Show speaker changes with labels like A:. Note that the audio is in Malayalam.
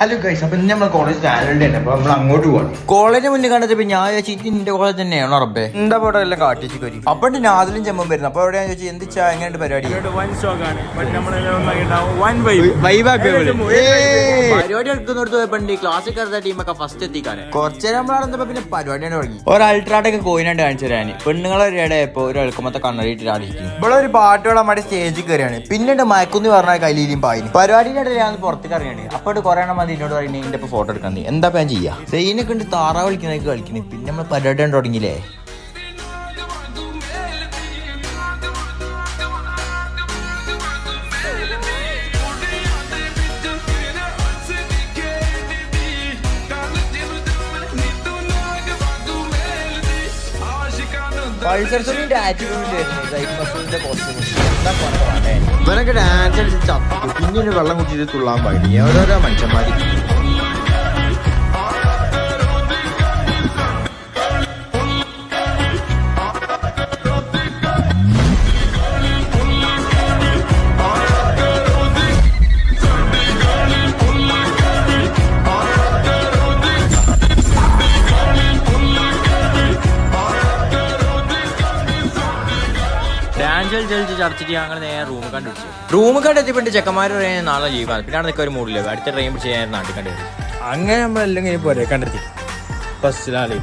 A: ഹലോ ഗൈസ്, അപ്പൊ ഇന്ന് നമ്മൾ കോളേജ് ആനുവൽ ഡേ ആണ്. അപ്പൊ നമ്മൾ അങ്ങോട്ട് പോകണം. കോളേജിന് മുന്നിൽ കണ്ടപ്പോ ഞാൻ ചോദിച്ചു നിന്റെ കോളേജ് തന്നെയാണോ റബ്ബേ? എന്താ പടം എല്ലാം കാട്ടിച്ചു കരി. അപ്പൊ നാദിലും ചെമ്മൻ വരുന്നു. അപ്പൊ അവിടെ ഞാൻ ചോദിച്ചു എന്തിച്ചാ എങ്ങനെയുണ്ട് പരിപാടി? പരിപാടി എടുക്കുന്നിടത്ത് പോയപ്പോ ക്ലാസ്സിൽ കയറുന്ന ടീമൊക്കെ ഫസ്റ്റ് എത്തിക്കാണ്. കുറച്ചേരം നമ്മളാണെന്നപ്പോ പിന്നെ പരിപാടിയാണ് തുടങ്ങി. ഒരു അൾട്രാട്ടൊക്കെ കോയിനായിട്ട് കാണിച്ചു തരാന്. പെണ്ണുങ്ങളെ ഇടയപ്പോ ഒരു എളുപ്പമത്തെ കണ്ണടിയിട്ട് ആടിയിരിക്കും. ഇവിടെ ഒരു പാട്ട് പാടാൻ വേണ്ടി സ്റ്റേജിൽ കയറിയാണ്. പിന്നീട് മയക്കുന്ന് പറഞ്ഞ കയ്യിലും പായിന്. പരിപാടിയുടെ ഇടയിൽ ഞാൻ പുറത്തേക്ക് ഇറങ്ങിയാണ്. അപ്പോൾ കുറെ എണ്ണം എന്നോട് പറയുന്നത് ഇതിന്റെ ഫോട്ടോ എടുക്കാൻ നീ എന്താ ഞാൻ ചെയ്യാ? സെയിനൊക്കെ ഉണ്ട് താറാവ് കളിക്കുന്നതൊക്കെ കളിക്കുന്നത്. പിന്നെ നമ്മൾ പരിപാടി തുടങ്ങിയില്ലേ. ഇവനൊക്കെ ഡാൻസ് അടിച്ച് ചത്തു. പിന്നെ വെള്ളം കുട്ടിയിട്ട് തുള്ളാൻ പാടില്ല. ഓരോരോ മനുഷ്യന്മാര്. ഡാൻസ് കളിച്ച് ചർച്ചിട്ട് ഞങ്ങൾ നേരെ റൂം കണ്ടുപിടിച്ചു. റൂം കണ്ടെത്തിപ്പിട്ട് ചെക്കന്മാർ പറയാൻ നാളെ ലീവാണ്. പിന്നെ അവിടെ ഒരു മൂടില്ല. അടുത്ത ട്രെയിൻ പിടിച്ച് ഞാൻ നാട്ടിൽ കണ്ടുപിടിച്ചു. അങ്ങനെ നമ്മളെല്ലാം കഴിഞ്ഞ് പോരെ കണ്ടെത്തി ഫസ്റ്റ് നാളെ